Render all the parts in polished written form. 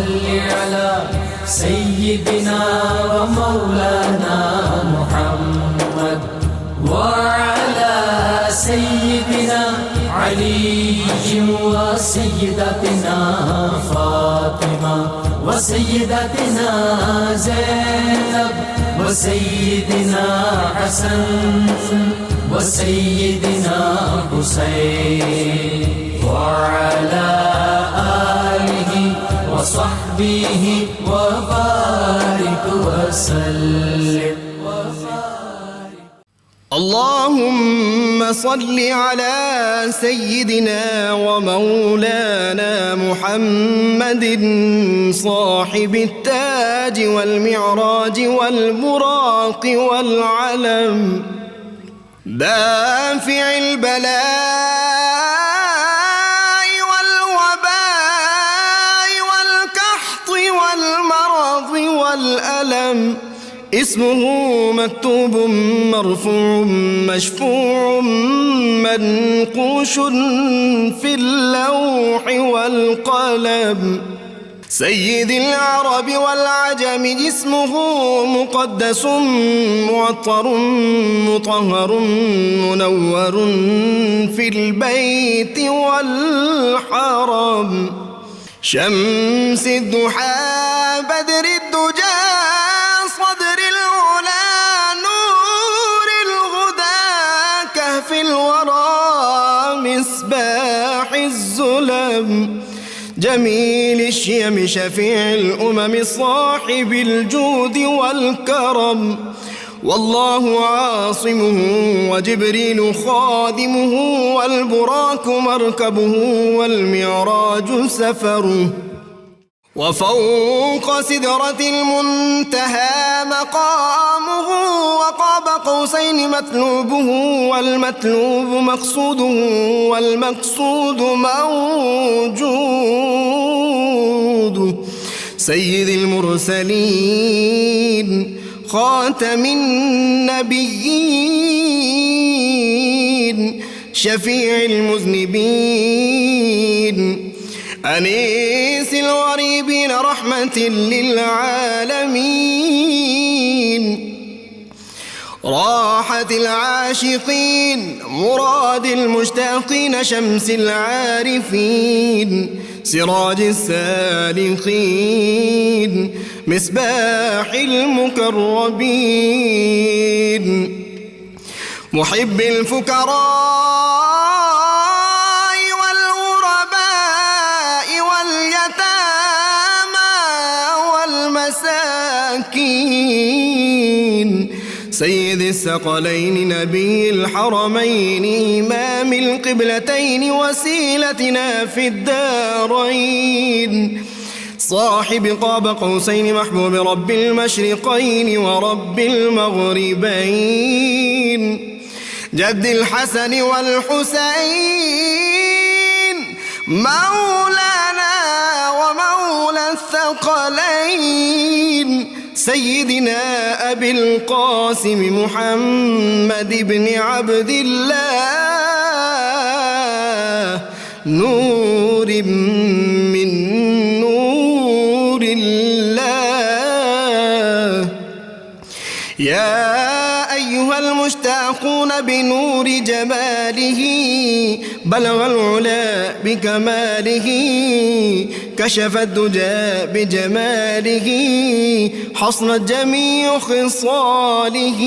صل على سيدنا ومولانا محمد وعلى سيدنا علي وسيدتنا فاطمة وسيدتنا زينب وسيدنا حسن وسيدنا حسين وعلى آله وصحبه وبارك وسلم. اللهم صل على سيدنا ومولانا محمد صاحب التاج والمعراج والبراق والعلم دافع البلاء والوباء والقحط والمرض والألم اسمه مكتوب مرفوع مشفوع منقوش في اللوح والقلم سيد العرب والعجم اسمه مقدس معطر مطهر منور في البيت والحرم شمس الضحى بدر الدجى صدر العلا نور الهدى كهف الورى مصباح الظلم جميل الشيم شفيع الأمم صاحب الجود والكرم والله عاصمه وجبريل خادمه والبراك مركبه والمعراج سفره وفوق سدرة المنتهى مقامه وقاب قوسين مطلوبه والمطلوب مقصوده والمقصود موجود سيد المرسلين خاتم النبيين شفيع المذنبين أنيس الغريبين رحمة للعالمين راحة العاشقين مراد المشتاقين شمس العارفين سراج السالكين مصباح المكرمين محب الفكراء سيد الثقلين نبي الحرمين إمام القبلتين وسيلتنا في الدارين صاحب قاب قوسين محبوب رب المشرقين ورب المغربين جد الحسن والحسين مولانا ومولى الثقلين سيدنا أبي القاسم محمد بن عبد الله نور من نور الله يا أيها المشتاقون بنور جماله بلغ العلا بكماله كشف الدجى بجماله حصنت جميع خصاله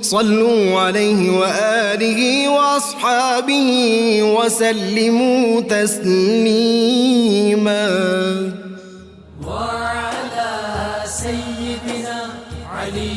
صلوا عليه وآله وأصحابه وسلموا تسليما وعلى سيدنا علي.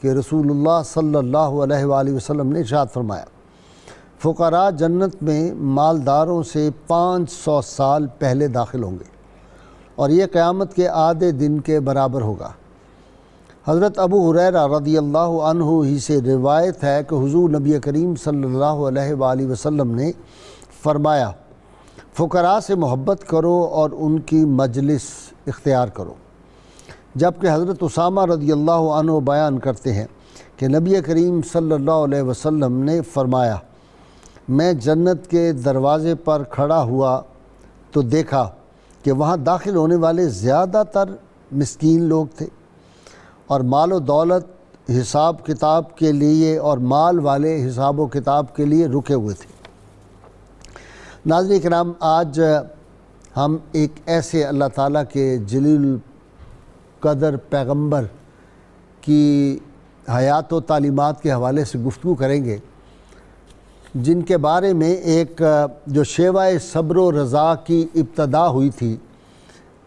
کہ رسول اللہ صلی اللہ علیہ وآلہ وسلم نے ارشاد فرمایا، فقراء جنت میں مالداروں سے 500 سال پہلے داخل ہوں گے اور یہ قیامت کے آدھے دن کے برابر ہوگا۔ حضرت ابو ہریرہ رضی اللہ عنہ ہی سے روایت ہے کہ حضور نبی کریم صلی اللہ علیہ وآلہ وسلم نے فرمایا، فقراء سے محبت کرو اور ان کی مجلس اختیار کرو۔ جبکہ حضرت اسامہ رضی اللہ عنہ بیان کرتے ہیں کہ نبی کریم صلی اللہ علیہ وسلم نے فرمایا، میں جنت کے دروازے پر کھڑا ہوا تو دیکھا کہ وہاں داخل ہونے والے زیادہ تر مسکین لوگ تھے اور مال و دولت حساب کتاب کے لیے اور مال والے حساب و کتاب کے لیے رکے ہوئے تھے۔ ناظرین کرام، آج ہم ایک ایسے اللہ تعالیٰ کے جلیل القدر پیغمبر کی حیات و تعلیمات کے حوالے سے گفتگو کریں گے، جن کے بارے میں ایک جو شیوہ صبر و رضا کی ابتدا ہوئی تھی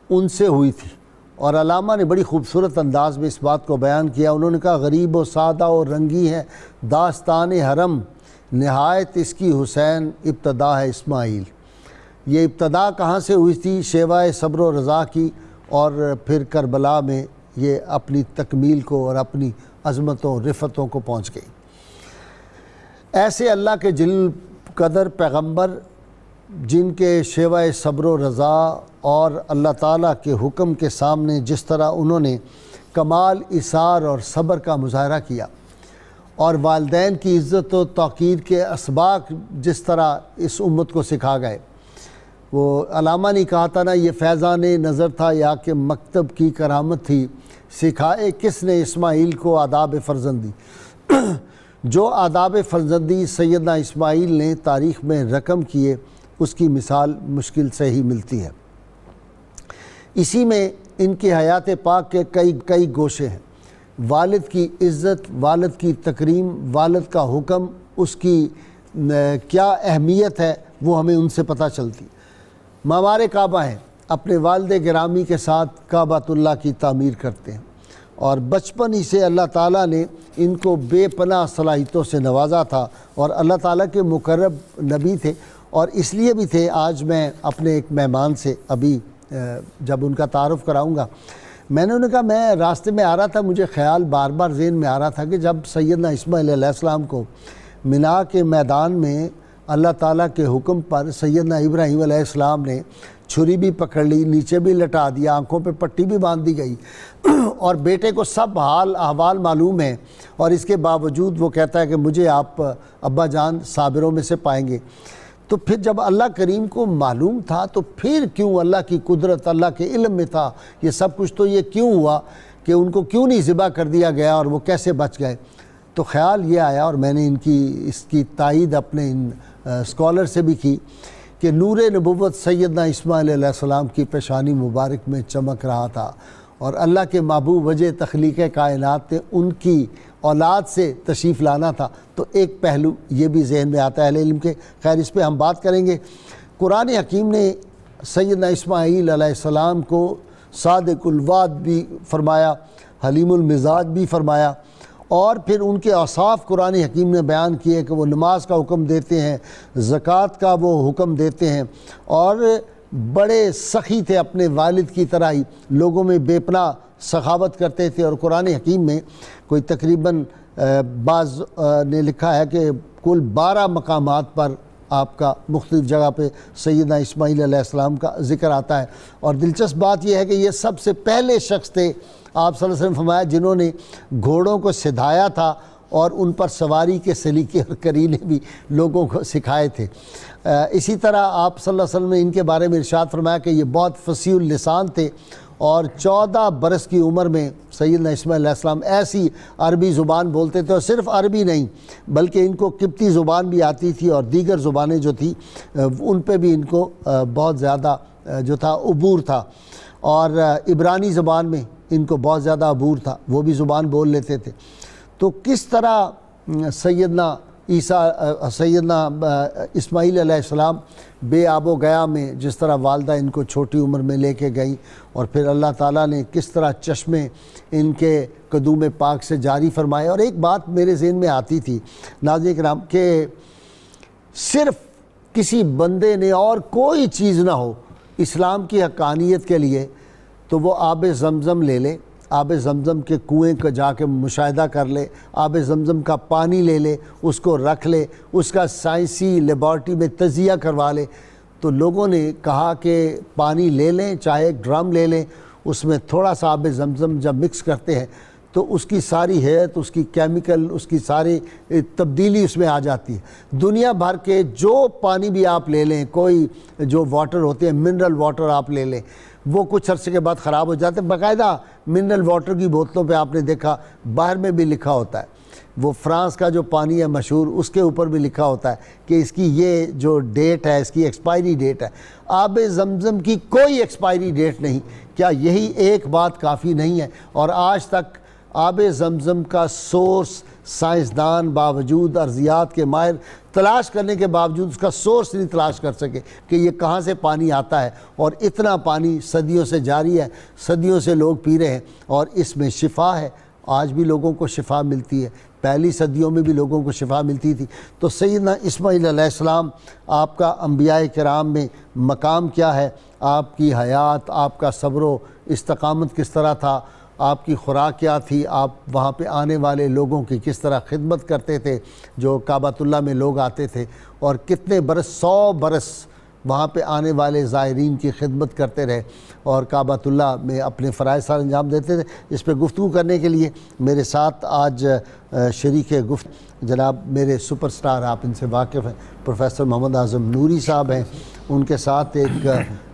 ان سے ہوئی تھی، اور علامہ نے بڑی خوبصورت انداز میں اس بات کو بیان کیا۔ انہوں نے کہا، غریب و سادہ و رنگی ہے داستان حرم، نہایت اس کی حسین ابتدا ہے اسماعیل۔ یہ ابتدا کہاں سے ہوئی تھی؟ شیوہ صبر و رضا کی، اور پھر کربلا میں یہ اپنی تکمیل کو اور اپنی عظمتوں رفتوں کو پہنچ گئی۔ ایسے اللہ کے جلیل قدر پیغمبر جن کے شیوہ صبر و رضا اور اللہ تعالیٰ کے حکم کے سامنے جس طرح انہوں نے کمال اثار اور صبر کا مظاہرہ کیا، اور والدین کی عزت و توقیر کے اسباق جس طرح اس امت کو سکھا گئے۔ وہ علامہ نے کہا تھا نا، یہ فیضان نظر تھا یا کہ مکتب کی کرامت تھی، سکھائے کس نے اسماعیل کو آداب فرزندی۔ جو آداب فرزندی سیدنا اسماعیل نے تاریخ میں رقم کیے، اس کی مثال مشکل سے ہی ملتی ہے۔ اسی میں ان کی حیات پاک کے کئی گوشے ہیں۔ والد کی عزت، والد کی تکریم، والد کا حکم، اس کی کیا اہمیت ہے وہ ہمیں ان سے پتہ چلتی۔ معمار کعبہ ہیں، اپنے والد گرامی کے ساتھ کعبۃ اللہ کی تعمیر کرتے ہیں، اور بچپن ہی سے اللہ تعالیٰ نے ان کو بے پناہ صلاحیتوں سے نوازا تھا، اور اللہ تعالیٰ کے مقرب نبی تھے۔ اور اس لیے بھی تھے، آج میں اپنے ایک مہمان سے ابھی جب ان کا تعارف کراؤں گا، میں نے انہیں کہا، میں راستے میں آ رہا تھا، مجھے خیال بار بار ذہن میں آ رہا تھا کہ جب سیدنا اسماعیل علیہ السلام کو منا کے میدان میں اللہ تعالیٰ کے حکم پر سیدنا ابراہیم علیہ السلام نے چھری بھی پکڑ لی، نیچے بھی لٹا دیا، آنکھوں پہ پٹی بھی باندھ دی گئی، اور بیٹے کو سب حال احوال معلوم ہے، اور اس کے باوجود وہ کہتا ہے کہ مجھے آپ ابا جان صابروں میں سے پائیں گے۔ تو پھر جب اللہ کریم کو معلوم تھا تو پھر کیوں اللہ کی قدرت، اللہ کے علم میں تھا یہ سب کچھ، تو یہ کیوں ہوا کہ ان کو کیوں نہیں ذبح کر دیا گیا اور وہ کیسے بچ گئے؟ تو خیال یہ آیا، اور میں نے اس کی تائید اپنے ان اسکالر سے بھی کی، کہ نور نبوت سیدنا اسماعیل علیہ السلام کی پیشانی مبارک میں چمک رہا تھا، اور اللہ کے محبوب وجہ تخلیق کائنات نے ان کی اولاد سے تشریف لانا تھا۔ تو ایک پہلو یہ بھی ذہن میں آتا ہے اہل علم کے، خیر اس پہ ہم بات کریں گے۔ قرآن حکیم نے سیدنا اسماعیل علیہ السلام کو صادق الوعد بھی فرمایا، حلیم المزاج بھی فرمایا، اور پھر ان کے اوصاف قرآن حکیم نے بیان کیے کہ وہ نماز کا حکم دیتے ہیں، زکوٰۃ کا وہ حکم دیتے ہیں، اور بڑے سخی تھے اپنے والد کی طرح ہی، لوگوں میں بے پناہ سخاوت کرتے تھے۔ اور قرآن حکیم میں کوئی تقریباً بعض نے لکھا ہے کہ کل 12 مقامات پر آپ کا مختلف جگہ پہ سیدنا اسماعیل علیہ السلام کا ذکر آتا ہے۔ اور دلچسپ بات یہ ہے کہ یہ سب سے پہلے شخص تھے، آپ صلی اللہ علیہ وسلم فرمایا، جنہوں نے گھوڑوں کو سدھایا تھا اور ان پر سواری کے سلیقے اور کرینے بھی لوگوں کو سکھائے تھے۔ اسی طرح آپ صلی اللہ علیہ وسلم نے ان کے بارے میں ارشاد فرمایا کہ یہ بہت فصیح اللسان تھے، اور 14 برس کی عمر میں سیدنا اسماعیل علیہ السلام ایسی عربی زبان بولتے تھے، اور صرف عربی نہیں بلکہ ان کو قبطی زبان بھی آتی تھی، اور دیگر زبانیں جو تھی ان پہ بھی ان کو بہت زیادہ جو تھا عبور تھا، اور عبرانی زبان میں ان کو بہت زیادہ عبور تھا، وہ بھی زبان بول لیتے تھے۔ تو کس طرح سیدنا سیدنا اسماعیل علیہ السلام بے آب و گیا میں جس طرح والدہ ان کو چھوٹی عمر میں لے کے گئیں، اور پھر اللہ تعالیٰ نے کس طرح چشمے ان کے قدوم پاک سے جاری فرمائے۔ اور ایک بات میرے ذہن میں آتی تھی ناظرین کرام کہ صرف کسی بندے نے اور کوئی چیز نہ ہو اسلام کی حقانیت کے لیے تو وہ آب زمزم لے لے، آب زمزم کے کنویں کا جا کے مشاہدہ کر لے، آب زمزم کا پانی لے لے، اس کو رکھ لے، اس کا سائنسی لیبارٹری میں تجزیہ کروا لے۔ تو لوگوں نے کہا کہ پانی لے لیں، چاہے ایک ڈرم لے لیں، اس میں تھوڑا سا آب زمزم جب مکس کرتے ہیں تو اس کی ساری حیت، اس کی کیمیکل، اس کی ساری تبدیلی اس میں آ جاتی ہے۔ دنیا بھر کے جو پانی بھی آپ لے لیں، کوئی جو واٹر ہوتے ہیں منرل واٹر آپ لے لیں، وہ کچھ عرصے کے بعد خراب ہو جاتے ہیں۔ باقاعدہ منرل واٹر کی بوتلوں پہ آپ نے دیکھا باہر میں بھی لکھا ہوتا ہے، وہ فرانس کا جو پانی ہے مشہور، اس کے اوپر بھی لکھا ہوتا ہے کہ اس کی یہ جو ڈیٹ ہے، اس کی ایکسپائری ڈیٹ ہے۔ آب زمزم کی کوئی ایکسپائری ڈیٹ نہیں۔ کیا یہی ایک بات کافی نہیں ہے؟ اور آج تک آب زمزم کا سورس سائنسدان باوجود ارضیات کے ماہر تلاش کرنے کے باوجود اس کا سورس نہیں تلاش کر سکے کہ یہ کہاں سے پانی آتا ہے، اور اتنا پانی صدیوں سے جاری ہے، صدیوں سے لوگ پی رہے ہیں، اور اس میں شفا ہے۔ آج بھی لوگوں کو شفا ملتی ہے، پہلی صدیوں میں بھی لوگوں کو شفا ملتی تھی۔ تو سیدنا اسماعیل علیہ السلام، آپ کا انبیاء کرام میں مقام کیا ہے؟ آپ کی حیات، آپ کا صبر و استقامت کس طرح تھا، آپ کی خوراک کیا تھی، آپ وہاں پہ آنے والے لوگوں کی کس طرح خدمت کرتے تھے، جو کعبۃ اللہ میں لوگ آتے تھے، اور کتنے برس، 100 برس وہاں پہ آنے والے زائرین کی خدمت کرتے رہے اور کعبۃ اللہ میں اپنے فرائض سر انجام دیتے تھے۔ اس پہ گفتگو کرنے کے لیے میرے ساتھ آج شریک گفت جناب میرے سپر سٹار، آپ ان سے واقف ہیں، پروفیسر محمد اعظم نوری صاحب ہیں۔ ان کے ساتھ ایک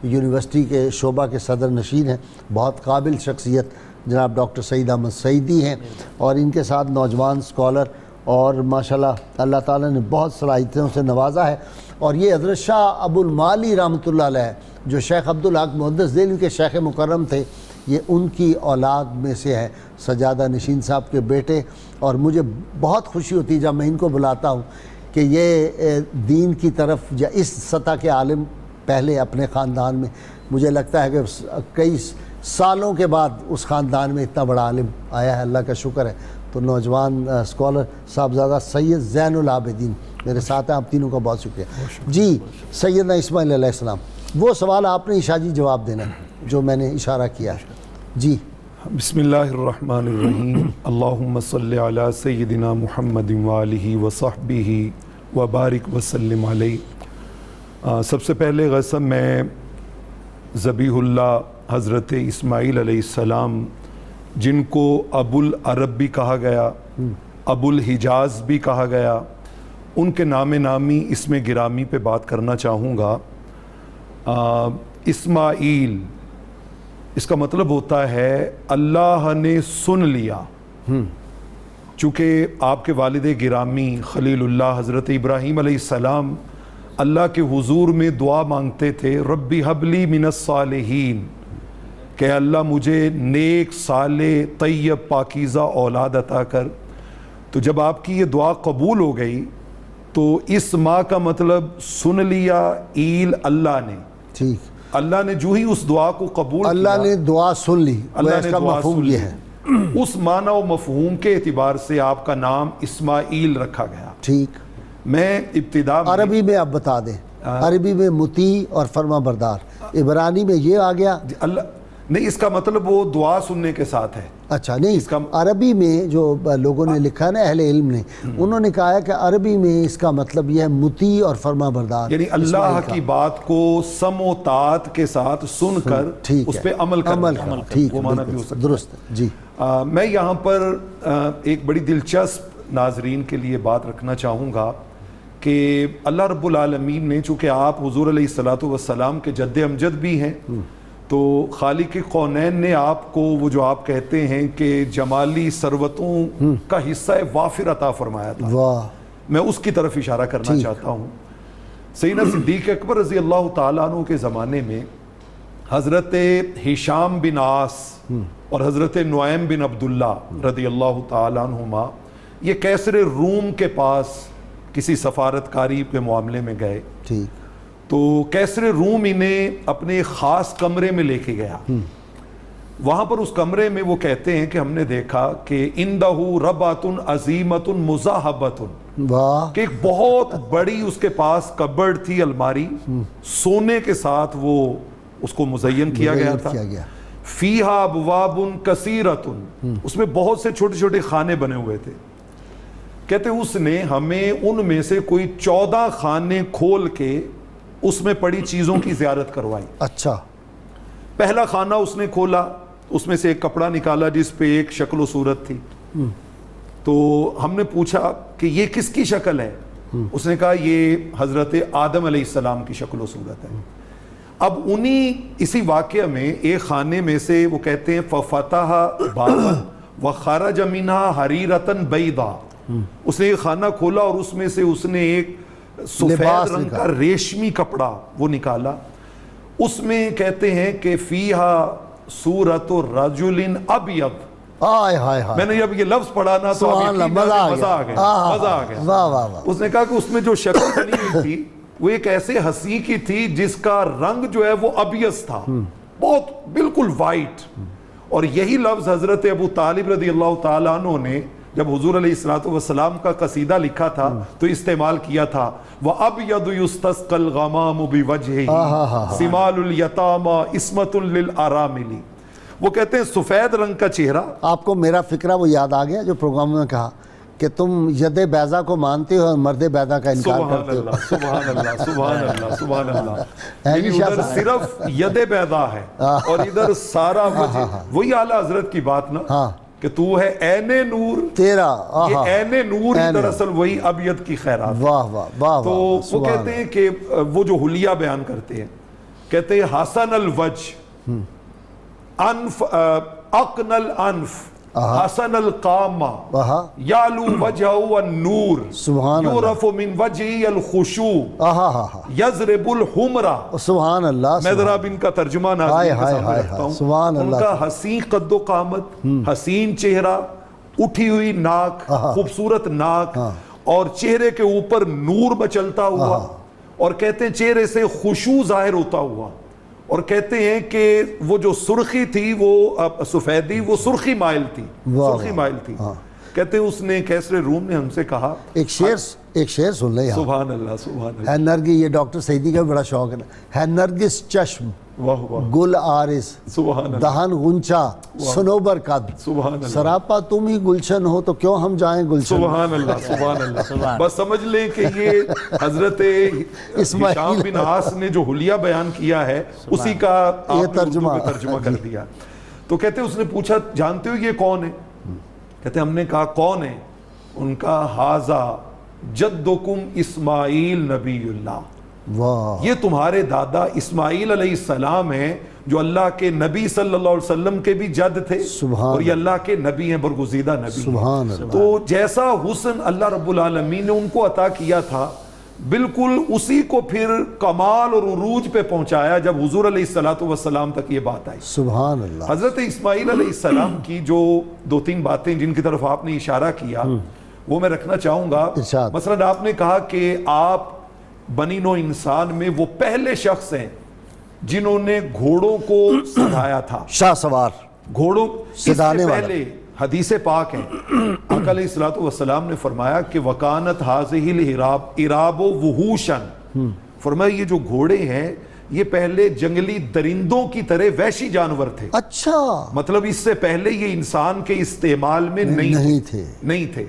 یونیورسٹی کے شعبہ کے صدر نشین ہیں، بہت قابل شخصیت جناب ڈاکٹر سعید احمد سعیدی ہیں، اور ان کے ساتھ نوجوان اسکالر، اور ماشاءاللہ اللہ تعالیٰ نے بہت صلاحیتوں سے نوازا ہے۔ اور یہ حضرت شاہ ابو المعالی رحمۃ اللہ علیہ جو شیخ عبدالحق محدث دہلوی کے شیخ مکرم تھے، یہ ان کی اولاد میں سے ہے، سجادہ نشین صاحب کے بیٹے۔ اور مجھے بہت خوشی ہوتی ہے جب میں ان کو بلاتا ہوں کہ یہ دین کی طرف یا اس سطح کے عالم پہلے اپنے خاندان میں، مجھے لگتا ہے کہ کئی سالوں کے بعد اس خاندان میں اتنا بڑا عالم آیا ہے، اللہ کا شکر ہے۔ تو نوجوان اسکالر صاحبزادہ سید زین العابدین میرے ساتھ ہیں، آپ تینوں کا بہت شکریہ۔ جی سیدنا اسماعیل علیہ السلام، وہ سوال آپ نے عشاء جی جواب دینا ہے جو میں نے اشارہ کیا ہے۔ جی بسم اللہ الرحمن الرحیم، اللہم صلی علی سیدنا محمد وآلہ وصحبہ وبارک وسلم علیہ۔ سب سے پہلے قسم میں ذبیح اللہ حضرت اسماعیل علیہ السلام، جن کو ابو العرب بھی کہا گیا، ابو الحجاز بھی کہا گیا، ان کے نام نامی اس میں گرامی پہ بات کرنا چاہوں گا۔ اسماعیل، اس کا مطلب ہوتا ہے اللہ نے سن لیا۔ چونکہ آپ کے والد گرامی خلیل اللہ حضرت ابراہیم علیہ السلام اللہ کے حضور میں دعا مانگتے تھے، ربی حب لی من الصالحین، کہ اللہ مجھے نیک صالح طیب پاکیزہ اولاد عطا کر۔ تو جب آپ کی یہ دعا قبول ہو گئی تو اس ماں کا مطلب سن لیا، ایل اللہ نے، ٹھیک، اللہ نے جو ہی اس دعا کو قبول کیا، اللہ نے دعا سن لی، اللہ اس نے کا دعا مفہوم سن یہ لی۔ ہے۔ اس معنی و مفہوم کے اعتبار سے آپ کا نام اسماعیل رکھا گیا۔ ٹھیک، میں ابتدا میں عربی میں آپ بتا دیں، عربی میں مطیع اور فرما بردار، عبرانی میں یہ آ گیا۔ اللہ نہیں، اس کا مطلب وہ دعا سننے کے ساتھ ہے۔ اچھا نہیں، عربی میں جو لوگوں نے لکھا نا اہل علم نے، انہوں نے کہا ہے کہ عربی میں اس کا مطلب یہ ہے مطیع اور فرما بردار، یعنی اللہ کی بات کو سم و طاعت کے ساتھ سن کر اس پہ عمل کرنا، ٹھیک، وہ معنی بھی ہو سکتا ہے۔ درست جی۔ میں یہاں پر ایک بڑی دلچسپ ناظرین کے لیے بات رکھنا چاہوں گا کہ اللہ رب العالمین نے، چونکہ آپ حضور علیہ الصلوۃ والسلام کے جد امجد بھی ہیں، تو خالق کونین نے آپ کو وہ جو آپ کہتے ہیں کہ جمالی ثروتوں کا حصہ وافر عطا فرمایا تھا۔ واہ، میں اس کی طرف اشارہ کرنا چاہتا ہوں۔ سیدنا صدیق اکبر رضی اللہ تعالیٰ عنہ کے زمانے میں حضرت ہشام بن عاص اور حضرت نعیم بن عبداللہ رضی اللہ تعالیٰ عنہما، یہ کیسر روم کے پاس کسی سفارتکاری کے معاملے میں گئے ٹھیک. تو کیسر روم انہیں اپنے خاص کمرے میں لے کے گیا. وہاں پر اس کمرے میں وہ کہتے ہیں کہ ہم نے دیکھا کہ اندہ ربعۃ عظیمۃ مزاحبۃ، واہ. کہ ایک بہت بڑی اس کے پاس کبرڈ تھی، الماری، سونے کے ساتھ وہ اس کو مزین کیا گیا تھا. فیہا ابواب کثیرۃ، اس میں بہت سے چھوٹے چھوٹے خانے بنے ہوئے تھے. کہتے اس نے ہمیں ان میں سے کوئی 14 خانے کھول کے اس میں پڑی چیزوں کی زیارت کروائی. اچھا. پہلا خانہ اس نے کھولا، اس میں سے ایک کپڑا نکالا جس پہ ایک شکل و صورت تھی. تو ہم نے پوچھا کہ یہ کس کی شکل ہے؟ اس نے کہا یہ حضرت آدم علیہ السلام کی شکل و صورت ہے. اب انہی اسی واقعہ میں ایک خانے میں سے وہ کہتے ہیں فَفَتَحَ بَابًا وَخَرَجَ مِنْهَا حَرِيرَةً بَيْضًا، اس نے ایک خانہ کھولا اور اس میں سے اس نے ایک سفید رنگ کا ریشمی کپڑا وہ نکالا. اس میں کہتے ہیں کہ فیہا صورت رجل ابیض. میں نے جب یہ لفظ پڑھا نا تو مزہ آ گیا. اس نے کہا کہ اس میں جو شکل بنی ہوئی تھی وہ ایک ایسے ہنسی کی تھی جس کا رنگ جو ہے وہ ابیض تھا، بہت بالکل وائٹ. اور یہی لفظ حضرت ابو طالب رضی اللہ تعالیٰ عنہ نے جب حضور علیہ السلام کا قصیدہ لکھا تھا تو استعمال کیا تھا. وَأَبْيَضُ يُسْتَسْقَى الْغَمَامُ بِوَجْهِهِ سِمَالُ الْيَتَامَى عِصْمَةٌ لِلْأَرَامِلِ. وہ کہتے ہیں سفید رنگ کا چہرہ. آپ کو میرا فکرہ وہ یاد آ گیا جو پروگرام میں کہا کہ تم ید بیضا کو مانتے ہو اور مرد بیضا کا انکار کرتے ہو. سبحان اللہ سبحان اللہ سبحان اللہ. یعنی ادھر صرف ید بیضا ہے اور ادھر سارا وہی اعلیٰ حضرت کی بات نا کہ تو ہے عین نور تیرا. یہ عین نور دراصل وہی ابیض کی خیرات. واہ واہ واہ. تو وہ کہتے ہیں کہ وہ جو حلیہ بیان کرتے ہیں کہتے ہیں حسن الوجہ، انف اقن الانف، حسن القامہ، یعلو وجہہ النور، یعرف من وجہی الخشوع، یضرب الحمرہ. سبحان اللہ. میں ذرا ان کا ترجمہ ناظرین کے سامنے رکھتا ہوں. ان کا حسین قد و قامت، حسین چہرہ، اٹھی ہوئی ناک، خوبصورت ناک، اور چہرے کے اوپر نور مچلتا ہوا، اور کہتے ہیں چہرے سے خشوع ظاہر ہوتا ہوا. اور کہتے ہیں کہ وہ جو سرخی تھی وہ سفیدی وہ سرخی مائل تھی، سرخی مائل تھی. کہتے ہیں اس نے کیسر روم نے ہم سے کہا ایک شعر سن لے. سبحان اللہ سبحان اللہ. ہے نرگس، یہ ڈاکٹر سعیدی کا بڑا شوق ہے. ہے نرگس چشم، گل آرس، دہن غنچہ، سنوبر قد، سراپا تم ہی گلشن ہو تو کیوں ہم جائیں گلشن. سبحان اللہ سبحان اللہ. بس سمجھ لیں کہ یہ حضرت ہشام بن عاص نے جو حلیہ بیان کیا ہے اسی کا آپ نے ترجمہ کر دیا. تو کہتے ہیں اس نے پوچھا جانتے ہو یہ کون ہے؟ کہتے ہم نے کہا کون ہے؟ ان کا حاذا جدکم اسماعیل نبی اللہ. یہ تمہارے دادا اسماعیل علیہ السلام ہیں جو اللہ کے نبی صلی اللہ علیہ وسلم کے بھی جد تھے، اور یہ اللہ کے نبی ہیں، برگزیدہ نبی. تو جیسا حسن اللہ رب العالمین نے ان کو عطا کیا تھا بالکل اسی کو پھر کمال اور عروج پہ پہنچایا جب حضور علیہ السلام تک یہ بات آئی. سبحان اللہ. حضرت اسماعیل علیہ السلام کی جو 2-3 باتیں جن کی طرف آپ نے اشارہ کیا وہ میں رکھنا چاہوں گا. مثلا آپ نے کہا کہ آپ بنی نوع انسان میں وہ پہلے شخص ہیں جنہوں نے گھوڑوں کو سدھایا تھا. شاہ سوار گھوڑوں سدھانے والے. حدیث پاک ہے آقا علیہ السلام نے فرمایا کہ وکانت ہذہ الاراب وحوشا. فرمایا یہ جو گھوڑے ہیں یہ پہلے جنگلی درندوں کی طرح وحشی جانور تھے. اچھا. مطلب اس سے پہلے یہ انسان کے استعمال میں نہیں تھے.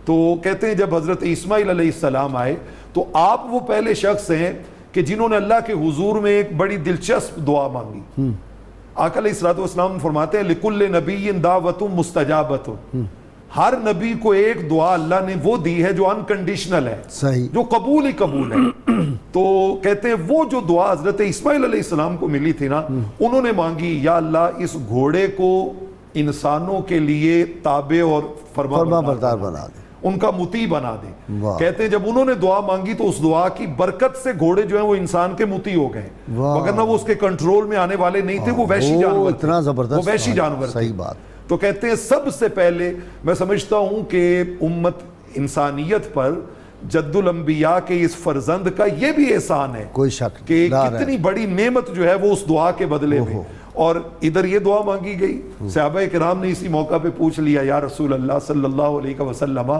تو کہتے ہیں جب حضرت اسماعیل علیہ السلام آئے تو آپ وہ پہلے شخص ہیں کہ جنہوں نے اللہ کے حضور میں ایک بڑی دلچسپ دعا مانگی. آقا علیہ السلام فرماتے ہیں لِكُلِّ نَبِيٍّ دَعْوَةٌ مُسْتَجَابَةٌ. ہر نبی کو ایک دعا اللہ نے وہ دی ہے جو انکنڈیشنل ہے، صحیح، جو قبول ہی قبول ہے. تو کہتے ہیں وہ جو دعا حضرت اسماعیل علیہ السلام کو ملی تھی نا، انہوں نے مانگی یا اللہ اس گھوڑے کو انسانوں کے لیے تابع اور فرما بردار بنا دے، ان کا مطیع بنا دے. کہتے ہیں جب انہوں نے دعا مانگی تو اس دعا کی برکت سے گھوڑے جو ہیں وہ انسان کے مطیع ہو گئے، وگرنہ وہ اس کے کنٹرول میں آنے والے نہیں تھے. وہ وحشی جانور، اتنا زبردست، وہ وحشی جانور. صحیح بات. تو کہتے ہیں سب سے پہلے میں سمجھتا ہوں کہ امت انسانیت پر جد الانبیاء کے اس فرزند کا یہ بھی احسان ہے کوئی شک کہ کتنی بڑی نعمت جو ہے وہ اس دعا کے بدلے میں. اور ادھر یہ دعا مانگی گئی. صحابہ کرام نے اسی موقع پہ پوچھ لیا یا رسول اللہ صلی اللہ علیہ وسلم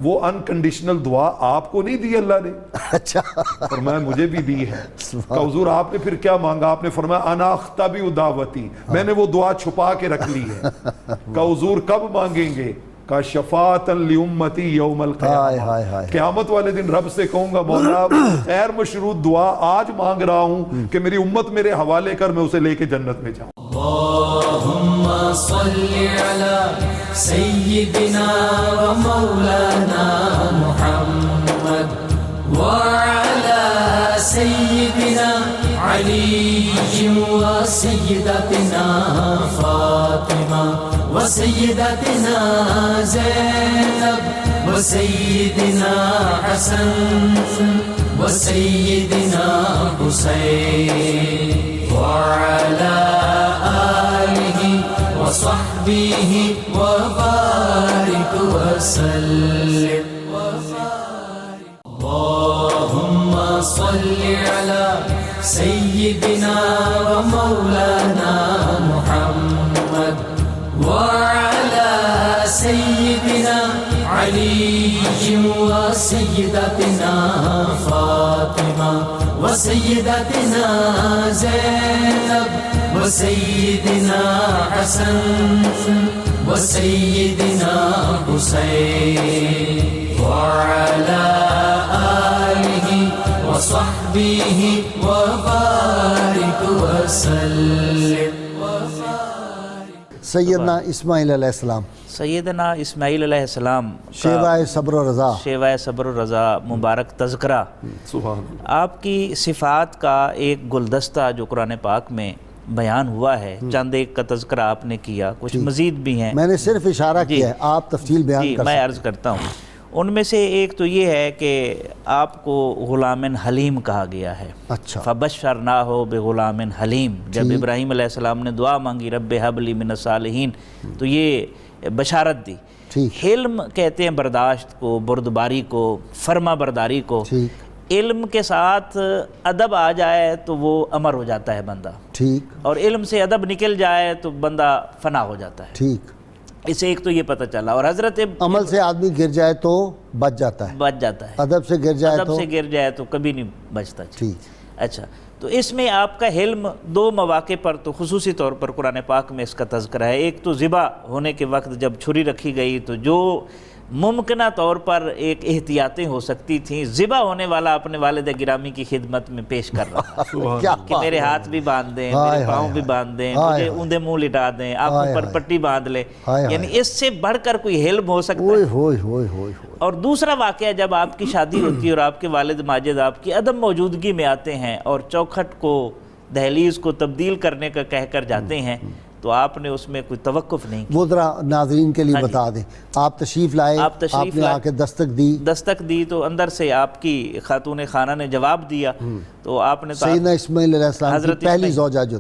وہ انکنڈیشنل دعا آپ کو نہیں دی اللہ نے؟ اچھا. فرمایا مجھے بھی دی ہے. کہ حضور آپ نے پھر کیا مانگا؟ آپ نے فرمایا انا اختبئ دعوتی، میں نے وہ دعا چھپا کے رکھ لی ہے. کہ حضور کب مانگیں گے؟ کا شفاعتا لامتی یوم القیامہ، قیامت والے دن رب سے کہوں گا مولا غیر مشروط دعا آج مانگ رہا ہوں کہ میری امت میرے حوالے کر، میں اسے لے کے جنت میں جاؤں. اللهم صل على سيدنا ومولانا محمد وعلى سيدنا علي وسيدتنا فاطمة وسيدتنا زينب وسيدنا حسن وسيدنا حسين وعلى آله وصحبه وبارك وسلم. اللهم صل على سيدنا ومولانا محمد وعلى سيدنا علي وسيدتنا فاطمة وسيدتنا زينب وسيدنا حسن وسيدنا حسين وعلى آله وصحبه وبارك وسلم. سیدنا اسماعیل علیہ السلام، سیدنا اسماعیل علیہ السلام شیوائے صبر و رضا، شیوائے صبر و رضا مبارک تذکرہ. سبحان آپ کی صفات کا ایک گلدستہ جو قرآن پاک میں بیان ہوا ہے، چند ایک کا تذکرہ آپ نے کیا، کچھ مزید بھی ہیں. میں نے صرف اشارہ کیا ہے، آپ تفصیل بیان کر میں عرض کرتا ہوں. ان میں سے ایک تو یہ ہے کہ آپ کو غلام حلیم کہا گیا ہے. اچھا. فبشرناہ بغلام حلیم. جب ابراہیم علیہ السلام نے دعا مانگی رب حب لی من الصالحین تو یہ بشارت دی. حلم کہتے ہیں برداشت کو، بردباری کو، فرما برداری کو. علم کے ساتھ ادب آ جائے تو وہ امر ہو جاتا ہے بندہ، ٹھیک، اور علم سے ادب نکل جائے تو بندہ فنا ہو جاتا ہے، ٹھیک. اسے ایک تو یہ پتہ چلا. اور حضرت عمل سے آدمی گر جائے تو بچ جاتا ہے، ادب سے گر جائے تو کبھی نہیں بچتا. ٹھیک. اچھا، تو اس میں آپ کا حلم دو مواقع پر تو خصوصی طور پر قرآن پاک میں اس کا تذکرہ ہے. ایک تو ذبح ہونے کے وقت جب چھری رکھی گئی تو جو ممکنہ طور پر ایک احتیاطیں ہو سکتی تھیں، ذبح ہونے والا اپنے والد گرامی کی خدمت میں پیش کر رہا کہ میرے ہاتھ بھی باندھ دیں، میرے پاؤں بھی باندھ دیں، مجھے اوندے منہ لٹا دیں، آنکھوں پر پٹی باندھ لیں. یعنی اس سے بڑھ کر کوئی حلم ہو سکتا ہے. اور دوسرا واقعہ جب آپ کی شادی ہوتی ہے اور آپ کے والد ماجد آپ کی عدم موجودگی میں آتے ہیں اور چوکھٹ کو، دہلیز کو تبدیل کرنے کا کہہ کر جاتے ہیں تو آپ نے اس میں کوئی توقف نہیں کی. وہ ذرا ناظرین کے لیے بتا دیں. آپ تشریف لائے، آپ نے آ کے دستک دی تو اندر سے آپ کی خاتون خانہ نے جواب دیا. تو آپ نے سیدنا اسماعیل علیہ السلام کی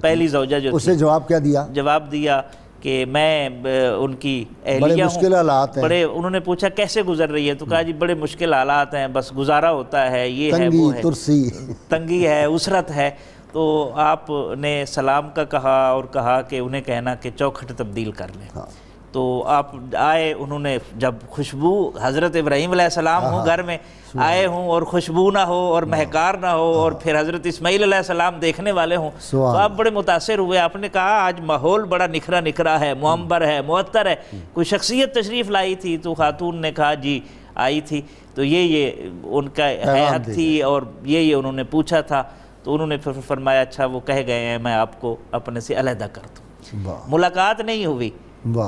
پہلی زوجہ جو اسے جواب کیا دیا؟ جواب دیا کہ میں ان کی اہلیہ ہوں، مشکل حالات ہیں. بڑے انہوں نے پوچھا کیسے گزر رہی ہے تو کہا جی بڑے مشکل حالات ہیں، بس گزارا ہوتا ہے، یہ ہے وہ ہے، تنگی ہے، اسرت ہے. تو آپ نے سلام کا کہا اور کہا کہ انہیں کہنا کہ چوکھٹ تبدیل کر لیں. تو آپ آئے، انہوں نے جب خوشبو حضرت ابراہیم علیہ السلام ہوں گھر میں آئے ہوں اور خوشبو نہ ہو اور مہکار نہ ہو اور پھر حضرت اسماعیل علیہ السلام دیکھنے والے ہوں تو آپ بڑے متاثر ہوئے. آپ نے کہا آج ماحول بڑا نکھرا ہے، معمبر ہے، معطر ہے، کوئی شخصیت تشریف لائی تھی؟ تو خاتون نے کہا جی آئی تھی. تو یہ ان کا حیات تھی اور یہ انہوں نے پوچھا تھا. تو انہوں نے پھر فرمایا اچھا وہ کہہ گئے ہیں میں آپ کو اپنے سے علیحدہ کر دوں. ملاقات نہیں ہوئی،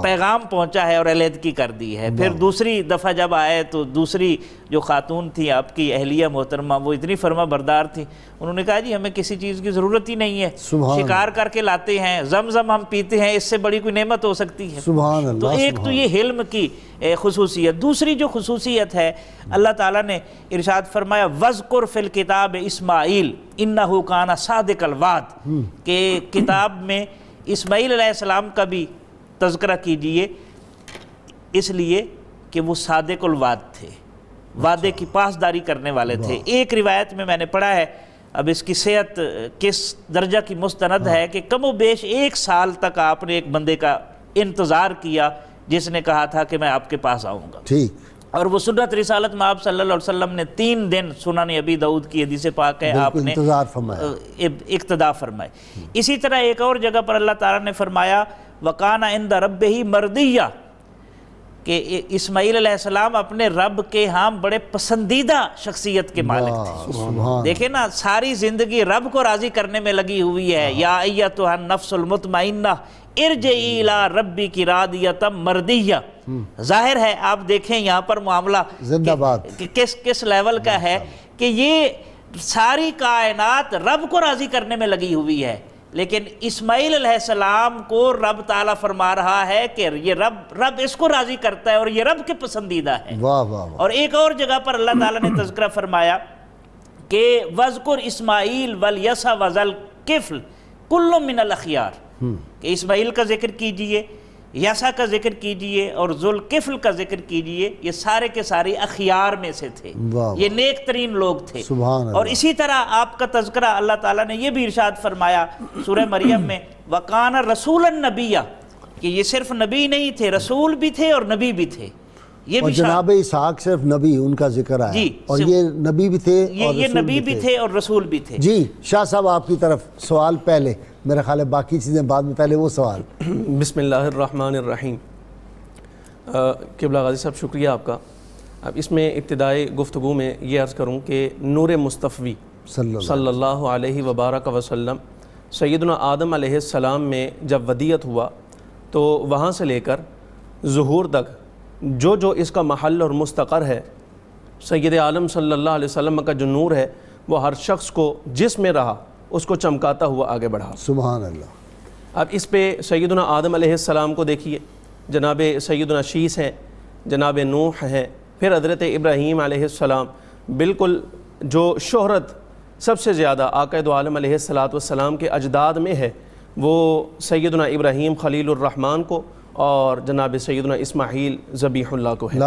پیغام پہنچا ہے اور علیحدگی کر دی ہے. پھر دوسری دفعہ جب آئے تو دوسری جو خاتون تھی آپ کی اہلیہ محترمہ وہ اتنی فرما بردار تھی، انہوں نے کہا جی ہمیں کسی چیز کی ضرورت ہی نہیں ہے، شکار کر کے لاتے ہیں، زمزم ہم پیتے ہیں، اس سے بڑی کوئی نعمت ہو سکتی ہے. تو ایک تو یہ حلم کی خصوصیت. دوسری جو خصوصیت ہے اللہ تعالیٰ نے ارشاد فرمایا وَذْكُرْ فِي الْكِتَابِ اسماعیل اِنَّهُ كَانَ صَادِقَ الْوَعْدِ، کہ کتاب میں اسماعیل علیہ السلام کا بھی تذکرہ کیجئے اس لیے کہ وہ صادق الوعد تھے، وعدے کی پاسداری کرنے والے تھے. ایک روایت میں نے پڑھا ہے, اب اس کی صحت کس درجہ کی مستند ہے, کہ کم و بیش 1 سال تک آپ نے ایک بندے کا انتظار کیا جس نے کہا تھا کہ میں آپ کے پاس آؤں گا. ٹھیک. اور وہ سنت رسالت میں آپ صلی اللہ علیہ وسلم نے 3 دن, سنن ابی داؤد کی حدیث پاک ہے, آپ نے انتظار فرمایا, اقتداء فرمائے. اسی طرح ایک اور جگہ پر اللہ تعالیٰ نے فرمایا وَقَانَ عِنْدَ رَبِّهِ مَرْضِيًّا, کہ اسماعیل علیہ السلام اپنے رب کے ہاں بڑے پسندیدہ شخصیت کے مالک تھے. دیکھیں نا, ساری زندگی رب کو راضی کرنے میں لگی ہوئی ہے. یا ایتھا النفس المطمئنہ ارجعی الی ربک راضیۃ مرضیہ. ظاہر ہے آپ دیکھیں یہاں پر معاملہ زندہ باد کس لیول کا ہے, کہ یہ ساری کائنات رب کو راضی کرنے میں لگی ہوئی ہے, لیکن اسماعیل علیہ السلام کو رب تعالیٰ فرما رہا ہے کہ یہ رب اس کو راضی کرتا ہے اور یہ رب کے پسندیدہ ہے. واہ واہ. اور ایک اور جگہ پر اللہ تعالیٰ نے تذکرہ فرمایا کہ وَاذْكُرْ اسماعیل وَالْيَسَعَ وَذَا الْكِفْلِ كُلٌّ مِّنَ الْأَخْيَارِ, کہ اسماعیل کا ذکر کیجئے, یسع کا ذکر کیجئے اور ذوالکفل کا ذکر کیجئے, یہ سارے کے سارے اخیار میں سے تھے, یہ نیک ترین لوگ تھے. اور اسی طرح آپ کا تذکرہ اللہ تعالیٰ نے یہ بھی ارشاد فرمایا سورہ مریم میں وَقَانَ رَسُولًا نَبِيًّا, کہ یہ صرف نبی نہیں تھے, رسول بھی تھے اور نبی بھی تھے. یہ اور جناب اسحاق صرف نبی, ان کا ذکر آیا, اور یہ نبی بھی تھے, یہ نبی بھی تھے اور رسول بھی تھے. جی شاہ صاحب آپ کی طرف سوال پہلے, میرا خیال ہے باقی چیزیں بعد میں, پہلے وہ سوال. بسم اللہ الرحمن الرحیم. قبلہ غازی صاحب شکریہ آپ کا. اب اس میں ابتدائی گفتگو میں یہ عرض کروں کہ نور مصطفی صلی اللہ علیہ وبارک وسلم سیدنا آدم علیہ السلام میں جب ودیت ہوا تو وہاں سے لے کر ظہور تک جو اس کا محل اور مستقر ہے, سید عالم صلی اللہ علیہ وسلم کا جو نور ہے وہ ہر شخص کو جس میں رہا اس کو چمکاتا ہوا آگے بڑھا. سبحان اللہ. اب اس پہ سیدنا آدم علیہ السلام کو دیکھیے, جناب سیدنا شیس ہیں, جناب نوح ہیں, پھر حضرت ابراہیم علیہ السلام. بالکل جو شہرت سب سے زیادہ آقا دو عالم علیہ السلام کے اجداد میں ہے وہ سیدنا ابراہیم خلیل الرحمن کو اور جناب سیدنا اسماعیل ذبیح اللہ کو ہے.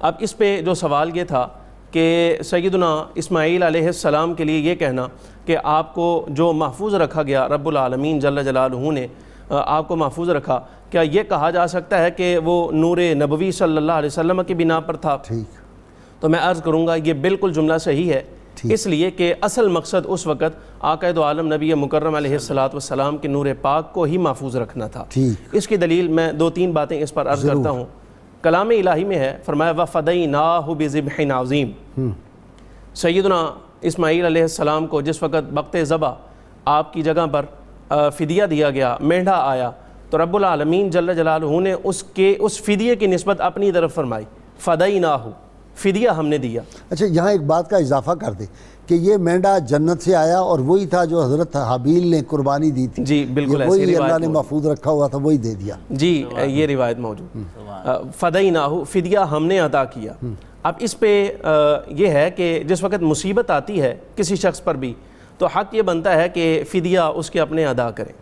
اب اس پہ جو سوال یہ تھا کہ سیدنا اسماعیل علیہ السلام کے لیے یہ کہنا کہ آپ کو جو محفوظ رکھا گیا, رب العالمین جل جلالہ نے آپ کو محفوظ رکھا, کیا یہ کہا جا سکتا ہے کہ وہ نور نبوی صلی اللہ علیہ وسلم کی بنا پر تھا؟ ٹھیک. تو میں عرض کروں گا یہ بالکل جملہ صحیح ہے, اس لیے کہ اصل مقصد اس وقت آقا دو عالم نبی مکرم علیہ السلام کے نور پاک کو ہی محفوظ رکھنا تھا. اس کی دلیل میں 2-3 باتیں اس پر عرض کرتا ہوں. کلام الہی میں ہے, فرمایا وَفَدَيْنَاهُ بِذِبْحٍ عَظِيمٍ. سیدنا اسماعیل علیہ السلام کو جس وقت وقت ذبح آپ کی جگہ پر فدیہ دیا گیا, مینڈھا آیا, تو رب العالمین جل جلالہ نے اس فدیے کی نسبت اپنی طرف فرمائی, فَدَيْنَاهُ, فدیہ ہم نے دیا. اچھا یہاں ایک بات کا اضافہ کر دیں کہ یہ مینڈا جنت سے آیا اور وہی تھا جو حضرت حابیل نے قربانی دی تھی. جی بالکل, وہی اللہ نے محفوظ رکھا ہوا تھا, وہی دے دیا. جی یہ روایت موجود. فدیناہو, فدیہ ہم نے عطا کیا. اب اس پہ یہ ہے کہ جس وقت مصیبت آتی ہے کسی شخص پر بھی تو حق یہ بنتا ہے کہ فدیہ اس کے اپنے ادا کریں.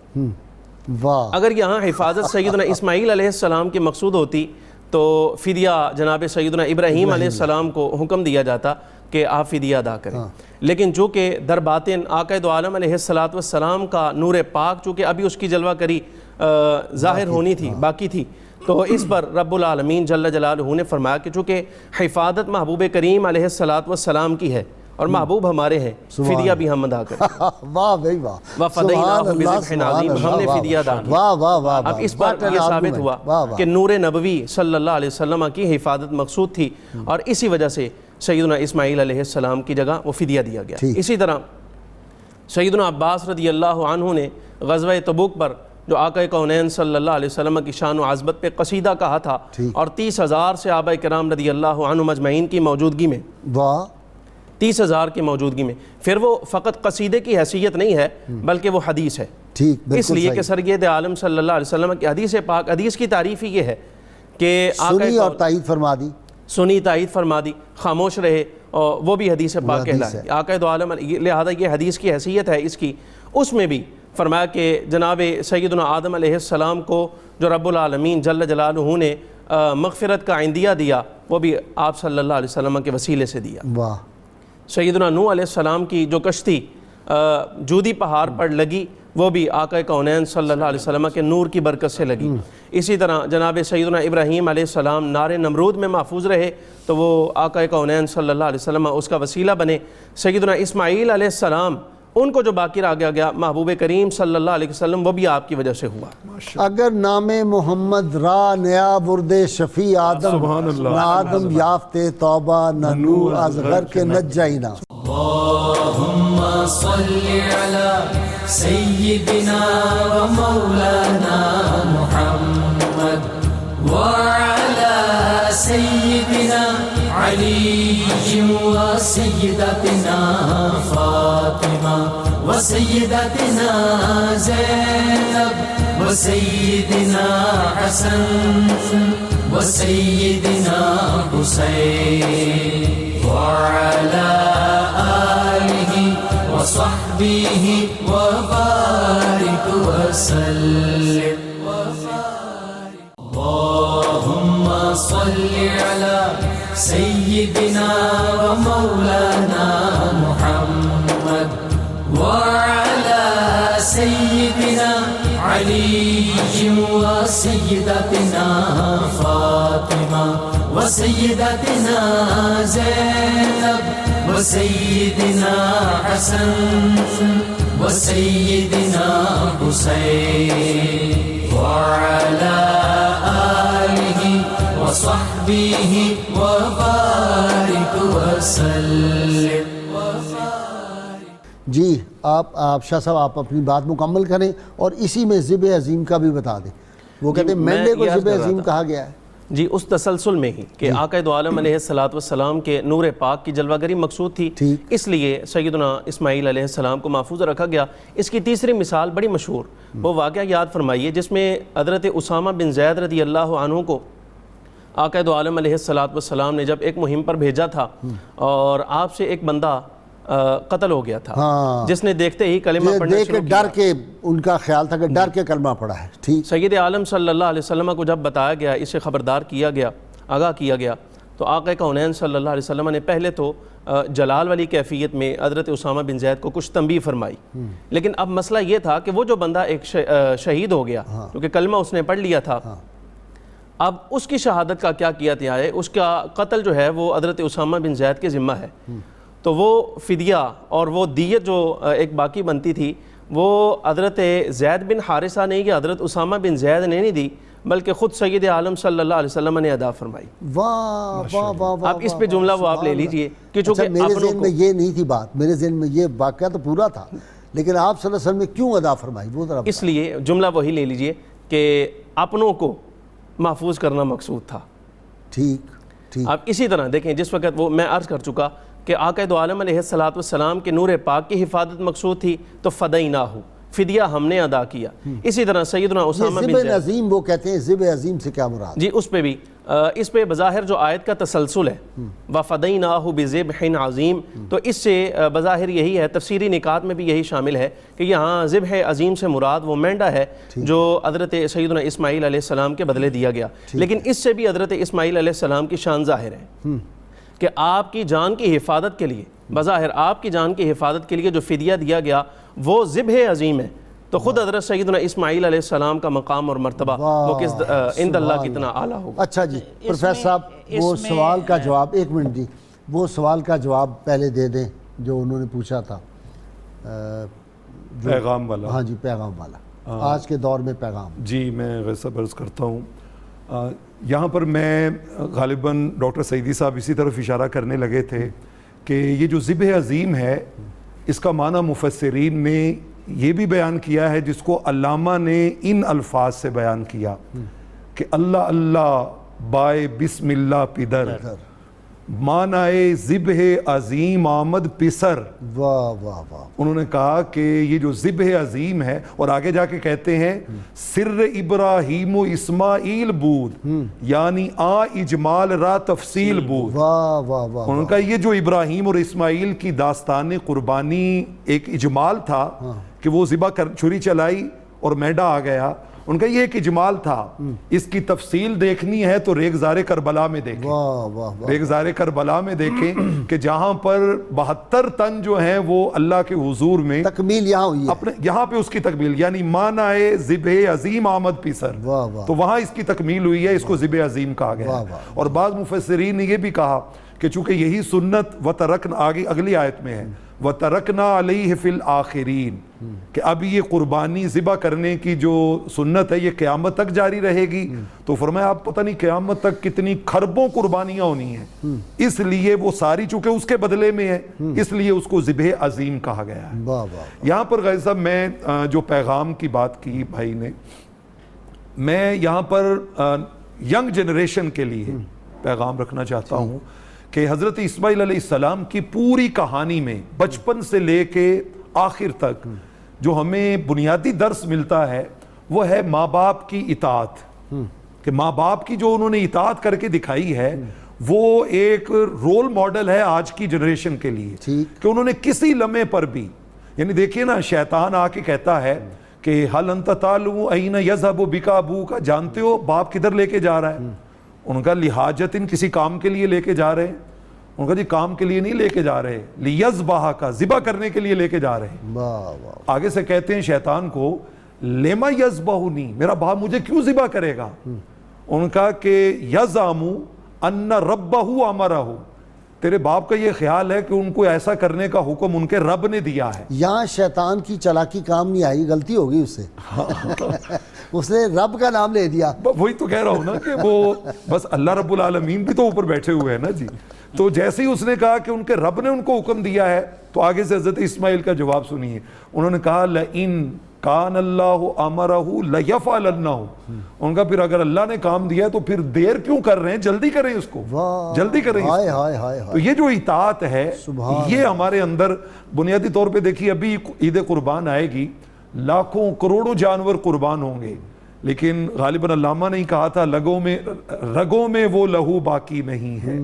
اگر یہاں حفاظت سیدنا اسماعیل علیہ السلام کی مقصود ہوتی تو فدیہ جناب سیدنا ابراہیم علیہ السلام کو حکم دیا جاتا کہ آپ فدیہ ادا کریں. لیکن چونکہ در باطن آقا دو عالم علیہ السلام کا نور پاک چونکہ ابھی اس کی جلوہ کری ظاہر ہونی تھی, باقی تھی, تو اس پر رب العالمین جل جلالہ نے فرمایا کہ چونکہ حفاظت محبوب کریم علیہ السلام کی ہے اور محبوب ہمارے ہیں, فدیہ بھی ہم ادا کریں. واہ بھائی واہ, وَفَدَيْنَاهُ بِذِبْحٍ عَظِيمٍ, ہم نے فدیہ ادا کیا. واہ واہ واہ. اب اس پر یہ ثابت ہوا کہ نور نبوی صلی اللہ علیہ وسلم کی حفاظت مقصود تھی اور اسی وجہ سے سیدنا اسماعیل علیہ السلام کی جگہ وہ فدیہ دیا گیا. اسی طرح سیدنا عباس رضی اللہ عنہ نے غزوہ تبوک پر جو آقا کونین صلی اللہ علیہ وسلم کی شان و عظمت پہ قصیدہ کہا تھا اور 30,000 صحابہ کرام رضی اللہ عنہم اجمعین کی موجودگی میں, 30,000 کی موجودگی میں, پھر وہ فقط قصیدے کی حیثیت نہیں ہے بلکہ وہ حدیث ہے. اس لیے کہ سرید عالم صلی اللہ علیہ وسلم کی حدیث پاک, حدیث کی تعریف ہی یہ ہے کہ سنی اور تائید فرما دی, سنی تائید فرما دی, خاموش رہے, اور وہ بھی حدیث پاک کہلائے. آقا دو عالم, لہذا یہ حدیث کی حیثیت ہے اس کی. اس میں بھی فرمایا کہ جناب سیدنا آدم علیہ السلام کو جو رب العالمین جل جلالہ نے مغفرت کا عندیہ دیا وہ بھی آپ صلی اللہ علیہ وسلم کے وسیلے سے دیا۔ واہ، سیدنا نوح علیہ السلام کی جو کشتی جودی پہاڑ پر لگی وہ بھی آقا کونین صلی اللہ علیہ وسلم کے نور کی برکت سے لگی۔ اسی طرح جناب سیدنا ابراہیم علیہ السلام نار نمرود میں محفوظ رہے تو وہ آقا کونین صلی اللہ علیہ وسلم اس کا وسیلہ بنے۔ سیدنا اسماعیل علیہ السلام ان کو جو باقی رہ گیا محبوب کریم صلی اللہ علیہ وسلم وہ بھی آپ کی وجہ سے ہوا۔ اگر نام محمد را نیا برد شفیع آدم، نہ آدم یافتے توبہ نہ نور از غر کے نجائینا۔ اللهم صل على سيدنا ومولانا محمد وعلى سيدنا علي وسيدتنا فاطمة وسيدتنا زينب وسيدنا حسن وسيدنا حسين وعلى آله وصحبه وبارك وسلم اللهم صل على سيدنا ومولانا محمد وعلى سيدنا علي وسيدتنا فاطمة وسيدتنا زينب وسيدنا حسن وسيدنا حسين وعلى آله وصحبه وبارك وسلم۔ جی آپ شاہ صاحب آپ اپنی بات مکمل کریں اور اسی میں ذبح عظیم کا بھی بتا دیں۔ وہ کہتے ہیں مینڈے کو ذبح عظیم کہا گیا ہے جی اس تسلسل میں ہی کہ آقا دو عالم علیہ السلام کے نور پاک کی جلوہ گری مقصود تھی، اس لیے سیدنا اسماعیل علیہ السلام کو محفوظ رکھا گیا۔ اس کی تیسری مثال بڑی مشہور، وہ واقعہ یاد فرمائیے جس میں حضرت اسامہ بن زید رضی اللہ عنہ کو آقا دو عالم علیہ السلام نے جب ایک مہم پر بھیجا تھا اور آپ سے ایک بندہ قتل ہو گیا تھا، جس نے دیکھتے ہی کلمہ پڑھنا شروع کیا۔ ڈر کے ان کا خیال تھا کہ ڈر کے کلمہ پڑھا ہے۔ ٹھیک، سید عالم صلی اللہ علیہ وسلم کو جب بتایا گیا، اسے خبردار کیا گیا، آگاہ کیا گیا، تو آقا کونین صلی اللہ علیہ وسلم نے پہلے تو جلال والی کیفیت میں حضرت اسامہ بن زید کو کچھ تنبیہ فرمائی، لیکن اب مسئلہ یہ تھا کہ وہ جو بندہ ایک شہید ہو گیا کیونکہ کلمہ اس نے پڑھ لیا تھا، اب اس کی شہادت کا کیا کیا جائے؟ اس کا قتل جو ہے وہ حضرت اسامہ بن زید کے ذمہ ہے، تو وہ فدیہ اور وہ دیت جو ایک باقی بنتی تھی وہ حضرت زید بن حارثہ نے یا حضرت اسامہ بن زید نے نہیں دی بلکہ خود سید عالم صلی اللہ علیہ وسلم نے ادا فرمائی۔ واہ واہ واہ، اب اس پہ جملہ وہ آپ لے لیجئے کہ چونکہ میرے ذہن میں یہ نہیں تھی بات، میرے ذہن میں یہ واقعہ تو پورا تھا، لیکن آپ صلی اللہ علیہ وسلم نے کیوں ادا فرمائی وہ ذرا اس لیے جملہ وہی لے لیجئے کہ اپنوں کو محفوظ کرنا مقصود تھا۔ ٹھیک، اب اسی طرح دیکھیں جس وقت وہ میں عرض کر چکا کہ آقا دو عالم علیہ السلام کے نور پاک کی حفاظت مقصود تھی تو فدیناہ، فدیہ ہم نے ادا کیا۔ اسی طرح سیدنا اسامہ بن زید، ذبح عظیم وہ کہتے ہیں، ذبح عظیم سے کیا مراد؟ جی اس پہ بھی اس پہ بظاہر جو آیت کا تسلسل ہے وَفَدَيْنَاهُ بِذِبْحٍ عَظِيمٍ، تو اس سے بظاہر یہی ہے، تفسیری نکات میں بھی یہی شامل ہے کہ یہاں ذبح عظیم سے مراد وہ مینڈا ہے جو حضرت سیدنا اسماعیل علیہ السلام کے بدلے دیا گیا، لیکن اس سے بھی حضرت اسماعیل علیہ السلام کی شان ظاہر ہے کہ آپ کی جان کی حفاظت کے لیے، بظاہر آپ کی جان کی حفاظت کے لیے جو فدیہ دیا گیا وہ ذبح عظیم ہے، تو خود حضرت سیدنا اسماعیل علیہ السلام کا مقام اور مرتبہ وہ کس عند اللہ کتنا اعلیٰ ہوگا۔ اچھا جی پروفیسر صاحب وہ سوال کا جواب، ایک منٹ جی، وہ سوال کا جواب پہلے دے دیں جو انہوں نے پوچھا تھا، پیغام والا۔ ہاں جی پیغام والا، آج کے دور میں پیغام۔ جی میں غصہ عرض کرتا ہوں، یہاں پر میں غالباً ڈاکٹر سعیدی صاحب اسی طرف اشارہ کرنے لگے تھے کہ یہ جو ذبح عظیم ہے اس کا معنی مفسرین نے یہ بھی بیان کیا ہے جس کو علامہ نے ان الفاظ سے بیان کیا کہ اللہ اللہ بائے بسم اللہ پدر، معنی ذبح عظیم آمد پسر۔ واہ واہ واہ، انہوں نے کہا کہ یہ جو ذبح عظیم ہے، اور آگے جا کے کہتے ہیں سر ابراہیم و اسماعیل بود، یعنی اجمال را تفصیل بود۔ واہ واہ واہ، انہوں نے کہا یہ جو ابراہیم اور اسماعیل کی داستان قربانی ایک اجمال تھا کہ وہ ذبح چھری چلائی اور مینڈا آ گیا، ان کا یہ ایک اجمال تھا. اس کی تفصیل دیکھنی ہے تو ریگزار کربلا میں دیکھیں. ریگزار کربلا میں دیکھیں کہ جہاں پر 72 تن جو ہیں وہ اللہ کے حضور میں تکمیل یہاں ہوئی ہے, اپنے یہاں پہ اس کی تکمیل, یعنی مانائے ذبح عظیم آمد پیسر, تو وہاں اس کی تکمیل ہوئی ہے, اس کو ذبح عظیم کہا گیا. اور بعض مفسرین نے یہ بھی کہا کہ چونکہ یہی سنت وَتَرَكْنَا, آگے اگلی آیت میں ہے وَتَرَكْنَا عَلَيْهِ فِي الْآخِرِينَ, کہ اب یہ قربانی ذبح کرنے کی جو سنت ہے یہ قیامت تک جاری رہے گی. تو فرمایا آپ پتہ نہیں قیامت تک کتنی خربوں قربانیاں ہونی ہیں, اس لیے وہ ساری چونکہ اس کے بدلے میں ہے اس لیے اس کو ذبح عظیم کہا گیا ہے. یہاں پر غازی صاحب میں جو پیغام کی بات کی بھائی نے, میں یہاں پر ینگ جنریشن کے لیے پیغام رکھنا چاہتا ہوں کہ حضرت اسماعیل علیہ السلام کی پوری کہانی میں بچپن سے لے کے آخر تک جو ہمیں بنیادی درس ملتا ہے وہ ہے ماں باپ کی اطاعت, کہ ماں باپ کی جو انہوں نے اطاعت کر کے دکھائی ہے وہ ایک رول ماڈل ہے آج کی جنریشن کے لیے, کہ انہوں نے کسی لمحے پر بھی, یعنی دیکھیے نا شیطان آ کے کہتا ہے کہ حل انت تعلم این یذهب بک ابوک, جانتے ہو باپ کدھر لے کے جا رہا ہے؟ ان کا لحاجت ان کسی کام کے لیے لے کے جا رہے ہیں. ان کا جی کام کے لیے نہیں لے کے جا رہے, لیذبح کا ذبح کرنے کے لیے لے کے جا رہے ہیں. آگے سے کہتے ہیں شیطان کو لما یذبحنی, میرا باپ مجھے کیوں ذبح کرے گا؟ ان کا کہ یزعم ان ربہ امرہ, تیرے باپ کا یہ خیال ہے کہ ان کو ایسا کرنے کا حکم ان کے رب نے دیا ہے. یہاں شیطان کی چالاکی کام نہیں آئی, غلطی ہوگی اس سے, اس نے رب کا نام لے دیا. وہی تو کہہ رہا ہوں نا کہ وہ بس اللہ رب العالمین بھی تو اوپر بیٹھے ہوئے ہیں نا جی. تو جیسے ہی اس نے کہا کہ ان کے رب نے ان کو حکم دیا ہے, تو آگے سے حضرت اسماعیل کا جواب سنیے. انہوں نے کہا لئن کان اللہ امرہ لیفعلنہ, ان کا پھر اگر اللہ نے کام دیا ہے تو پھر دیر کیوں کر رہے ہیں, جلدی کریں اس کو, جلدی کریں. تو یہ جو اطاعت ہے یہ ہمارے اندر بنیادی طور پہ دیکھیے, ابھی عید قربان آئے گی, لاکھوں کروڑوں جانور قربان ہوں گے, لیکن غالباً علامہ نے کہا تھا رگوں میں وہ لہو باقی نہیں ہے,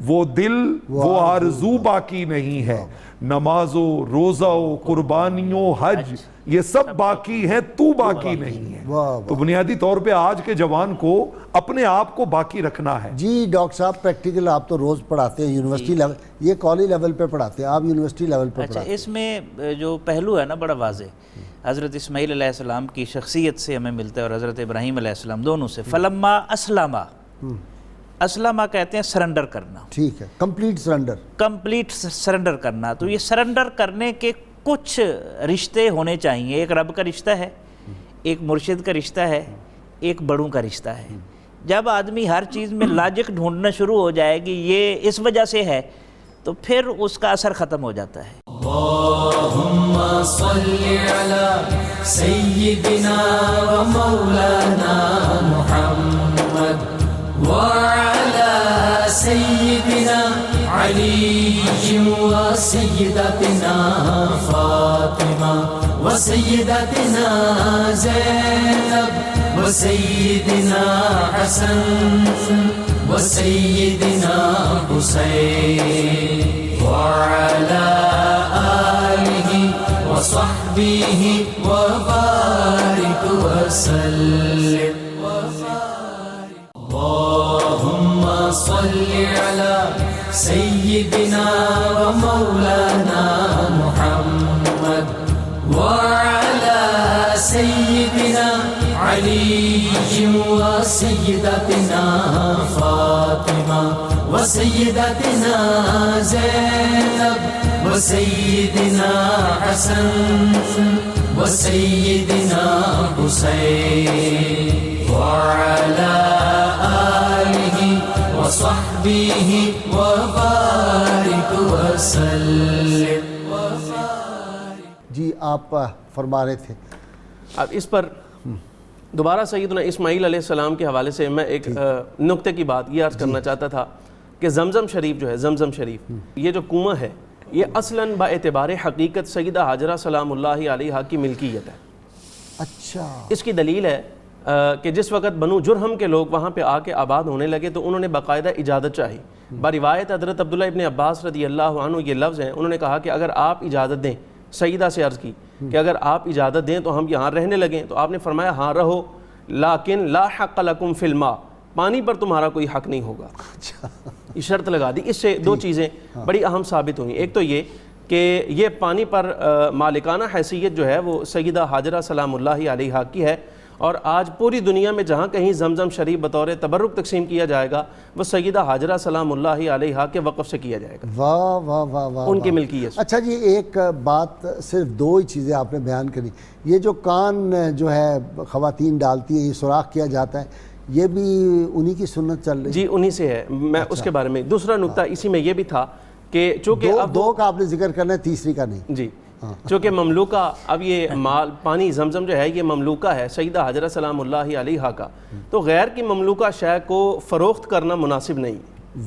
وہ دل وہ آرزو باقی نہیں ہے, نمازوں روزوں قربانیوں حج یہ سب باقی ہیں, تو باقی نہیں ہے. تو بنیادی طور پہ آج کے جوان کو اپنے آپ کو باقی رکھنا ہے. جی ڈاکٹر صاحب پریکٹیکل آپ تو روز پڑھاتے ہیں یونیورسٹی لیول, یہ کالج لیول پہ پڑھاتے ہیں, آپ یونیورسٹی لیول پہ پڑھاتے ہیں. اس میں جو پہلو ہے نا بڑا واضح, حضرت اسماعیل علیہ السلام کی شخصیت سے ہمیں ملتا ہے اور حضرت ابراہیم علیہ السلام دونوں سے. فلما اسلما, اسلمہ کہتے ہیں سرنڈر کرنا, ٹھیک ہے, کمپلیٹ سرنڈر, کمپلیٹ سرنڈر کرنا. تو یہ سرنڈر کرنے کے کچھ رشتے ہونے چاہیے. ایک رب کا رشتہ ہے, ایک مرشد کا رشتہ ہے, ایک بڑوں کا رشتہ ہے. جب آدمی ہر چیز میں لاجک ڈھونڈنا شروع ہو جائے گی یہ اس وجہ سے ہے, تو پھر اس کا اثر ختم ہو جاتا ہے. اللہم صلی علی سیدنا و مولانا محمد وعلى سيدنا علي وسيدتنا فاطمة وسيدتنا زينب وسيدنا حسن وسيدنا حسين وعلى آله وصحبه وبارك وسلم. اللهم صل على سيدنا ومولانا محمد وعلى سيدنا علي وسيدتنا فاطمة وسيدتنا زينب وسيدنا حسن وسيدنا حسين وعلى آله وصحبه وبارك وسلم. جی آپ فرما رہے تھے. اب اس پر دوبارہ سیدنا اسماعیل علیہ السلام کے حوالے سے میں ایک نقطے کی بات یہ عرض کرنا چاہتا تھا کہ زمزم شریف جو ہے, زمزم شریف یہ جو کنواں ہے یہ اصلاً با اعتبار حقیقت سیدہ حاجرہ سلام اللہ علیہا کی ملکیت ہے. اچھا, اس کی دلیل ہے کہ جس وقت بنو جرہم کے لوگ وہاں پہ آ کے آباد ہونے لگے تو انہوں نے باقاعدہ اجازت چاہی. بروایت حضرت عبداللہ ابن عباس رضی اللہ عنہ یہ لفظ ہیں, انہوں نے کہا کہ اگر آپ اجازت دیں سیدہ سے عرض کی کہ اگر آپ اجازت دیں تو ہم یہاں رہنے لگیں، تو آپ نے فرمایا ہاں رہو، لیکن لا حق لکم فی الماء، پانی پر تمہارا کوئی حق نہیں ہوگا۔ یہ شرط لگا دی۔ اس سے دو چیزیں بڑی اہم ثابت ہوئیں، ایک تو یہ کہ یہ پانی پر مالکانہ حیثیت جو ہے وہ سیدہ حاجرہ سلام اللہ علیہا کی ہے، اور آج پوری دنیا میں جہاں کہیں زمزم شریف بطور تبرک تقسیم کیا جائے گا وہ سیدہ حاجرہ سلام اللہ علیہا کے وقف سے کیا جائے گا، واہ واہ واہ واہ، ان کی ملکیت۔ اچھا جی، ایک بات، صرف دو ہی چیزیں آپ نے بیان کری، یہ جو کان جو ہے خواتین ڈالتی ہیں، یہ سوراخ کیا جاتا ہے، یہ بھی انہی کی سنت چل رہی؟ جی انہی سے ہے۔ میں اس کے بارے میں دوسرا نکتہ اسی میں یہ بھی تھا کہ چونکہ اب دو کا آپ نے ذکر کرنا ہے، تیسری کا نہیں جی، چونکہ مملوکہ، اب یہ پانی زمزم جو ہے یہ مملوکہ ہے سیدہ حاجرہ سلام اللہ علیہا کا، تو غیر کی مملوکہ شے کو فروخت کرنا مناسب نہیں۔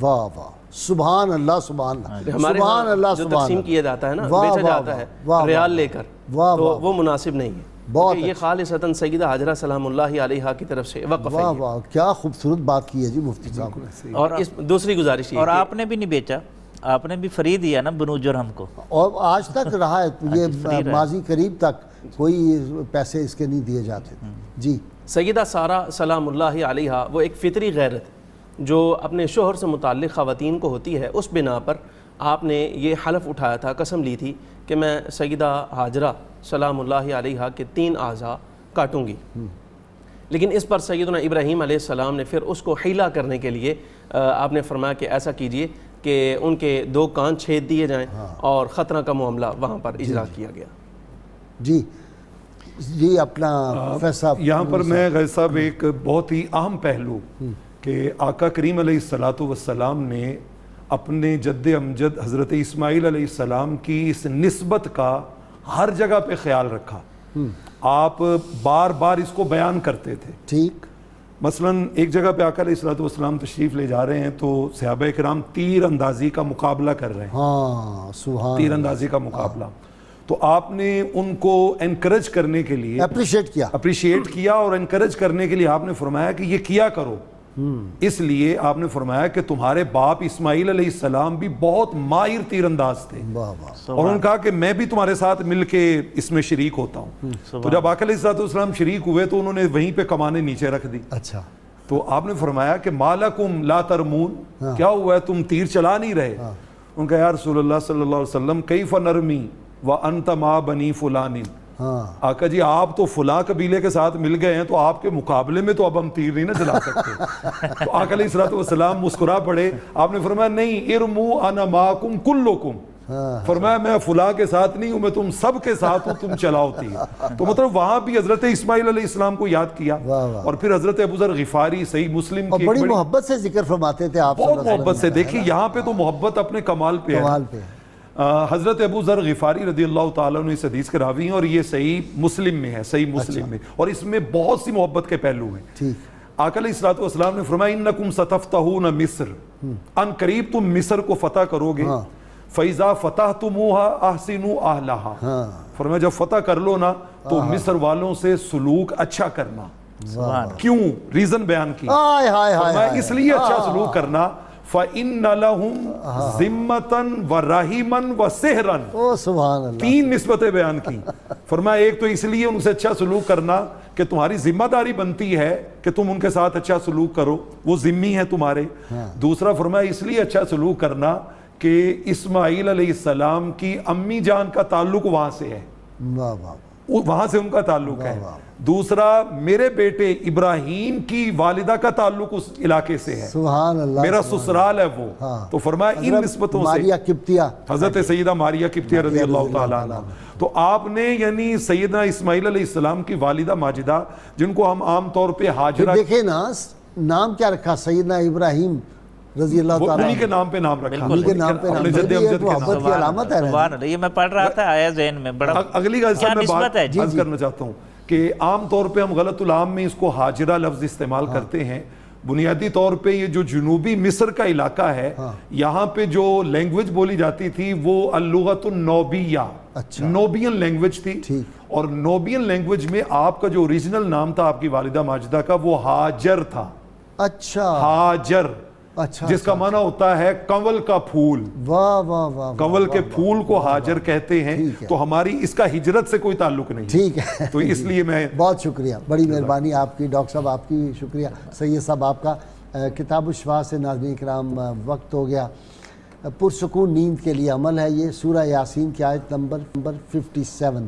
واہ واہ، سبحان اللہ سبحان اللہ، ہمارے سبحان اللہ جو سبحان تقسیم اللہ، کیا جاتا ہے نا، واہ بیچا واہ جاتا ہے واہ ریال لے کر، واہ تو واہ، وہ مناسب نہیں ہے، بہت کیونکہ یہ خالصتاً سیدہ حاجرہ سلام اللہ علیہا کی طرف سے وقف ہے واہ یہ۔ واہ، کیا خوبصورت بات کی ہے جی مفتی صاحب نے۔ اور اس دوسری گزارش یہ اور کہ آپ نے بھی نہیں بیچا، آپ نے بھی فری دیا نا بنو جرہم کو، اور آج تک رہا ہے، یہ ماضی قریب تک کوئی پیسے اس کے نہیں دیے جاتے تھے۔ جی، سیدہ سارہ سلام اللہ علیہا وہ ایک فطری غیرت جو اپنے شوہر سے متعلق خواتین کو ہوتی ہے، اس بنا پر آپ نے یہ حلف اٹھایا تھا، قسم لی تھی کہ میں سیدہ حاجرہ سلام اللہ علیہا کے 3 اعضاء کاٹوں گی، لیکن اس پر سیدنا ابراہیم علیہ السلام نے پھر اس کو حیلہ کرنے کے لیے آپ نے فرمایا کہ ایسا کیجئے کہ ان کے 2 کان چھید دیے جائیں، اور خطرہ کا معاملہ وہاں پر اجرا کیا گیا۔ جی جی، اپنا فیصلہ یہاں پر میں غیر صاحب ایک بہت ہی اہم پہلو کہ آقا کریم علیہ السلام نے اپنے جد امجد حضرت اسماعیل علیہ السلام کی اس نسبت کا ہر جگہ پہ خیال رکھا۔ آپ بار بار اس کو بیان کرتے تھے۔ ٹھیک، مثلاً ایک جگہ پہ آقا علیہ السلام تشریف لے جا رہے ہیں تو صحابہ کرام تیر اندازی کا مقابلہ کر رہے ہیں، ہاں سبحان، تیر اندازی کا مقابلہ، تو آپ نے ان کو انکریج کرنے کے لیے اپریشیٹ کیا اور انکریج کرنے کے لیے آپ نے فرمایا کہ یہ کیا کرو، اس لیے آپ نے فرمایا کہ تمہارے باپ اسماعیل علیہ السلام بھی بہت ماہر تیر انداز تھے، اور انہوں نے کہا کہ میں بھی تمہارے ساتھ مل کے اس میں شریک ہوتا ہوں۔ تو جب آقا علیہ السلام شریک ہوئے تو انہوں نے وہیں پہ کمانے نیچے رکھ دی۔ اچھا، تو آپ نے فرمایا کہ مالکم لا ترمون، کیا ہوا ہے تم تیر چلا نہیں رہے؟ ان کا یا رسول اللہ صلی اللہ علیہ وسلم کیف نرمی وانت ما بنی فلان، آقا جی آپ تو فلاں قبیلے کے ساتھ مل گئے ہیں، تو آپ کے مقابلے میں تو اب ہم تیر نہیں نہ چلا سکتے۔ تو آقا علیہ السلام مسکرا پڑے، آپ نے فرمایا نہیں، ارمو انا معکم کلکم، فرمایا میں فلاں کے ساتھ نہیں ہوں، میں تم سب کے ساتھ ہوں، تم چلاؤ تیر۔ تو مطلب وہاں بھی حضرت اسماعیل علیہ السلام کو یاد کیا، اور پھر حضرت ابو ذر غفاری صحیح مسلم کی بڑی محبت سے ذکر فرماتے تھے آپ، بہت محبت سے۔ دیکھیے یہاں پہ تو محبت اپنے کمال پہ ہے۔ حضرت ابو ذر غفاری رضی اللہ تعالیٰ عنہ اس حدیث کے راوی ہیں، اور یہ صحیح مسلم میں ہے، صحیح مسلم میں، اور اس میں بہت سی محبت کے پہلو ہیں۔ آقا علیہ السلام نے فرمایا انکم ستفتحون مصر، ان قریب تم مصر کو فتح کرو گے، فَإِذَا فَتَحْتُمُوهَا أَحْسِنُوا أَهْلَهَا، فرمایا جب فتح کر لو نا تو مصر والوں سے سلوک اچھا کرنا۔ کیوں؟ ریزن بیان کی، فرمایا اس لیے اچھا سلوک کرنا فَإِنَّ لَهُمْ ذِمَّةً وَرَحِيمًا وَسِحْرًا، 3 نسبتیں بیان کی۔ فرمایا ایک تو اس لیے ان سے اچھا سلوک کرنا کہ تمہاری ذمہ داری بنتی ہے کہ تم ان کے ساتھ اچھا سلوک کرو، وہ ذمی ہیں تمہارے۔ دوسرا فرمایا اس لیے اچھا سلوک کرنا کہ اسماعیل علیہ السلام کی امی جان کا تعلق وہاں سے ہے، وہاں سے ان کا تعلق ہے۔ دوسرا میرے بیٹے ابراہیم کی والدہ کا تعلق اس علاقے سے ہے، سبحان اللہ، میرا سسرال ہے وہ۔ تو فرمایا ان نسبتوں سے حضرت سیدہ ماریہ قبطیہ رضی اللہ تعالیٰ عنہ، تو آپ نے یعنی سیدنا اسماعیل علیہ السلام کی والدہ ماجدہ، جن کو ہم عام طور پہ ہاجرہ، دیکھیں نا نام کیا رکھا، سیدنا ابراہیم رضی اللہ تعالیٰ، انہی کے نام پہ نام رکھا، انہی کے نام پہ نام، یہ محبت کی علامت ہے۔ سبحان اللہ، یہ میں پڑھ رہا تھا آیا ذہن میں، بڑا اگلی کیا میں نسبت ہے بات عرض کرنا چاہتا ہوں کہ عام طور پہ ہم غلط العام میں اس کو حاجرہ لفظ استعمال کرتے ہیں۔ بنیادی طور پہ یہ جو جنوبی مصر کا علاقہ ہے، یہاں پہ جو لینگویج بولی جاتی تھی وہ اللغت النوبیہ، نوبین لینگویج تھی، اور نوبین لینگویج میں آپ کا جو اوریجنل نام تھا آپ کی والدہ ماجدہ کا وہ ہاجر تھا۔ اچھا، ہاجر اچھا جس کا معنی ہوتا ہے کنول کا پھول. واہ واہ واہ. کنول کے پھول کو ہاجر کہتے ہیں. تو ہماری اس کا ہجرت سے کوئی تعلق نہیں. ٹھیک ہے, تو اس لیے میں بہت شکریہ, بڑی مہربانی آپ کی ڈاکٹر صاحب, آپ کی شکریہ سید صاحب آپ کا. کتاب الشفا سے ناظرین کرام وقت ہو گیا. پرسکون نیند کے لیے عمل ہے یہ, سورہ یاسین کی آیت نمبر 57.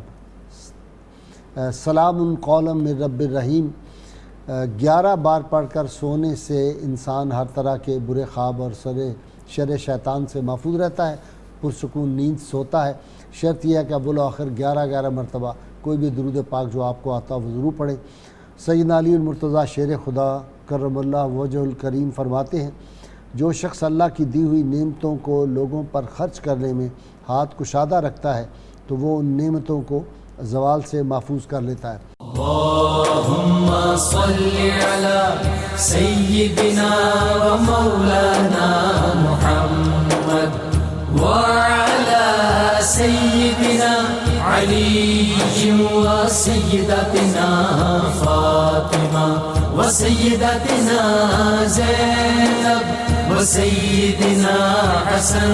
سلام قولا من رب الرحیم. 11 بار پڑھ کر سونے سے انسان ہر طرح کے برے خواب اور شر شیطان سے محفوظ رہتا ہے, پرسکون نیند سوتا ہے. شرط یہ ہے کہ اول آخر 11 مرتبہ کوئی بھی درود پاک جو آپ کو آتا وہ ضرور پڑھیں. سیدنا علی المرتضیٰ شیر خدا کرم اللہ وجہ الکریم فرماتے ہیں, جو شخص اللہ کی دی ہوئی نعمتوں کو لوگوں پر خرچ کرنے میں ہاتھ کشادہ رکھتا ہے تو وہ ان نعمتوں کو زوال سے محفوظ کر لیتا ہے. اللہم صلی علی سیدنا و مولانا محمد وعلی سیدنا علی و سیدتنا فاطمہ و سیدتنا زینب و سیدنا حسن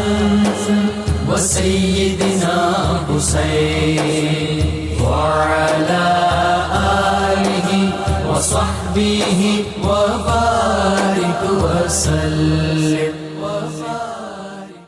و سیدنا حسین وعلى آله وصحبه وبارك وسلم.